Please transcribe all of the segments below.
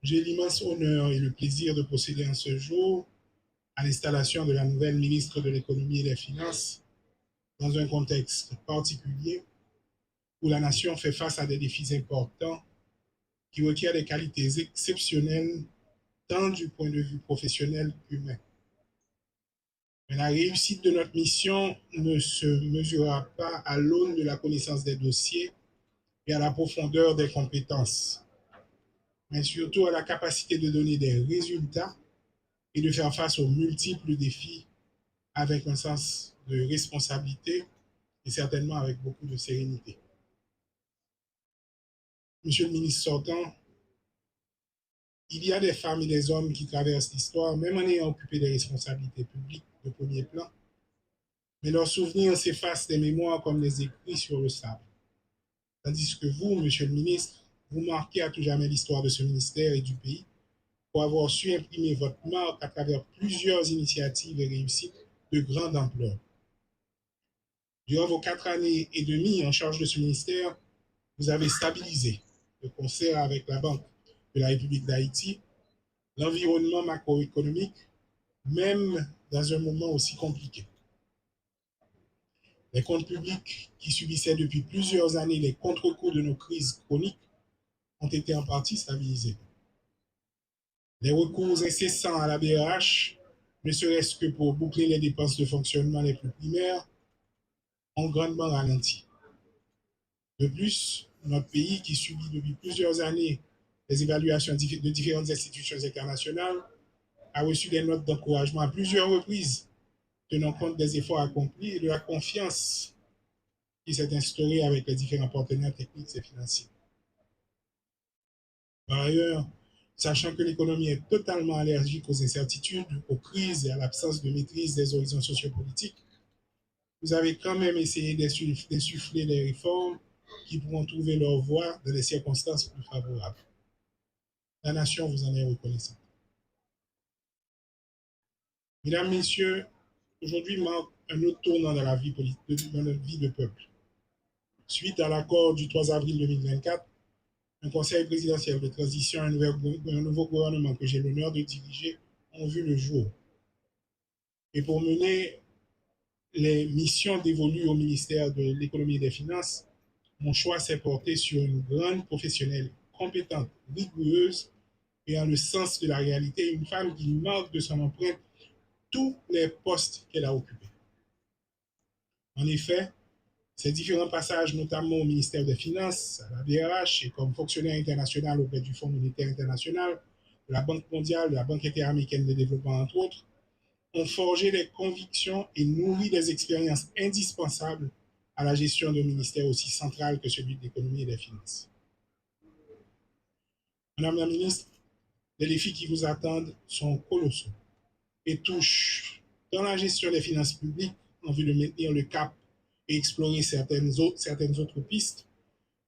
J'ai l'immense honneur et le plaisir de procéder en ce jour à l'installation de la nouvelle ministre de l'Économie et des Finances dans un contexte particulier où la nation fait face à des défis importants qui requièrent des qualités exceptionnelles tant du point de vue professionnel qu'humain. Mais la réussite de notre mission ne se mesurera pas à l'aune de la connaissance des dossiers et à la profondeur des compétences, mais surtout à la capacité de donner des résultats et de faire face aux multiples défis avec un sens de responsabilité et certainement avec beaucoup de sérénité. Monsieur le ministre sortant, il y a des femmes et des hommes qui traversent l'histoire, même en ayant occupé des responsabilités publiques de premier plan, mais leurs souvenirs s'effacent des mémoires comme les écrits sur le sable. Tandis que vous, monsieur le ministre, vous marquez à tout jamais l'histoire de ce ministère et du pays pour avoir su imprimer votre marque à travers plusieurs initiatives et réussites de grande ampleur. Durant vos 4 années et demie en charge de ce ministère, vous avez stabilisé, de concert avec la Banque de la République d'Haïti, l'environnement macroéconomique, même dans un moment aussi compliqué. Les comptes publics qui subissaient depuis plusieurs années les contre-coups de nos crises chroniques ont été en partie stabilisés. Les recours incessants à la BRH, ne serait-ce que pour boucler les dépenses de fonctionnement les plus primaires, ont grandement ralenti. De plus, notre pays, qui subit depuis plusieurs années les évaluations de différentes institutions internationales, a reçu des notes d'encouragement à plusieurs reprises, tenant compte des efforts accomplis et de la confiance qui s'est instaurée avec les différents partenaires techniques et financiers. Par ailleurs, sachant que l'économie est totalement allergique aux incertitudes, aux crises et à l'absence de maîtrise des horizons sociopolitiques, vous avez quand même essayé d'insuffler les réformes qui pourront trouver leur voie dans des circonstances plus favorables. La nation vous en est reconnaissante. Mesdames, Messieurs, aujourd'hui marque un autre tournant dans la vie politique, dans notre vie de peuple. Suite à l'accord du 3 avril 2024, un conseil présidentiel de transition et un nouveau gouvernement que j'ai l'honneur de diriger ont vu le jour. Et pour mener les missions dévolues au ministère de l'Économie et des Finances, mon choix s'est porté sur une grande professionnelle compétente, rigoureuse et en le sens de la réalité, une femme qui marque de son empreinte tous les postes qu'elle a occupés. En effet, ces différents passages, notamment au ministère des Finances, à la DRH et comme fonctionnaire international auprès du Fonds monétaire international, de la Banque mondiale, de la Banque interaméricaine de développement, entre autres, ont forgé des convictions et nourri des expériences indispensables à la gestion d'un ministère aussi central que celui de l'économie et des finances. Madame la ministre, les défis qui vous attendent sont colossaux et touchent dans la gestion des finances publiques en vue de maintenir le cap et explorer certaines autres pistes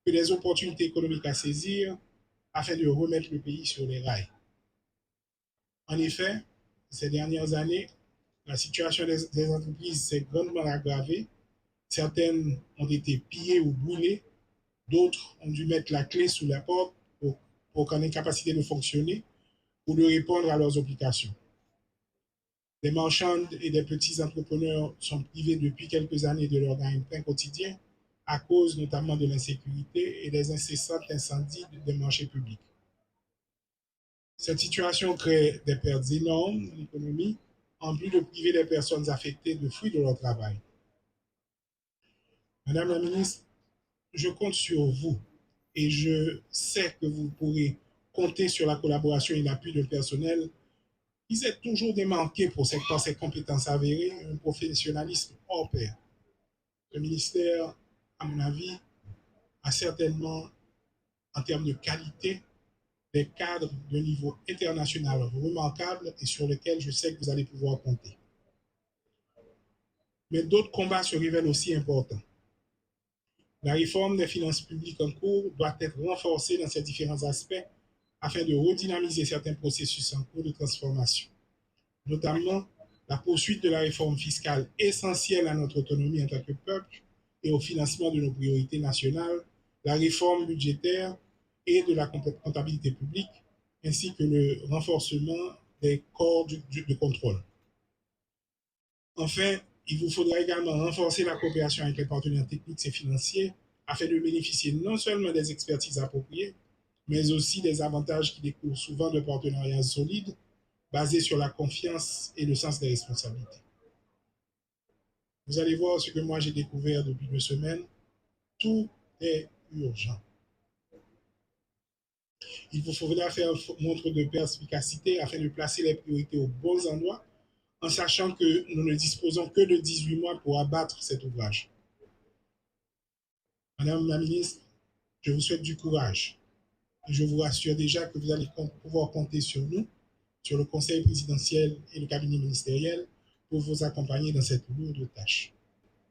que des opportunités économiques à saisir afin de remettre le pays sur les rails. En effet, ces dernières années, la situation des entreprises s'est grandement aggravée. Certaines ont été pillées ou brûlées, d'autres ont dû mettre la clé sous la porte pour qu'on ait capacité de fonctionner ou de répondre à leurs obligations. Des marchands et des petits entrepreneurs sont privés depuis quelques années de leur gagne-pain quotidien à cause notamment de l'insécurité et des incessants incendies des marchés publics. Cette situation crée des pertes énormes dans l'économie, en plus de priver les personnes affectées de fruits de leur travail. Madame la ministre, je compte sur vous et je sais que vous pourrez compter sur la collaboration et l'appui d'un personnel qui s'est toujours démarqué pour ses compétences avérées, un professionnalisme hors pair. Le ministère, à mon avis, a certainement, en termes de qualité, des cadres de niveau international remarquables et sur lesquels je sais que vous allez pouvoir compter. Mais d'autres combats se révèlent aussi importants. La réforme des finances publiques en cours doit être renforcée dans ses différents aspects afin de redynamiser certains processus en cours de transformation, notamment la poursuite de la réforme fiscale essentielle à notre autonomie en tant que peuple et au financement de nos priorités nationales, la réforme budgétaire et de la comptabilité publique, ainsi que le renforcement des corps de contrôle. Enfin, il vous faudra également renforcer la coopération avec les partenaires techniques et financiers afin de bénéficier non seulement des expertises appropriées, mais aussi des avantages qui découlent souvent de partenariats solides basés sur la confiance et le sens des responsabilités. Vous allez voir ce que moi j'ai découvert depuis 2 semaines. Tout est urgent. Il vous faudra faire montre de perspicacité afin de placer les priorités aux bons endroits en sachant que nous ne disposons que de 18 mois pour abattre cet ouvrage. Madame la ministre, je vous souhaite du courage. Et je vous rassure déjà que vous allez pouvoir compter sur nous, sur le Conseil présidentiel et le cabinet ministériel pour vous accompagner dans cette lourde tâche.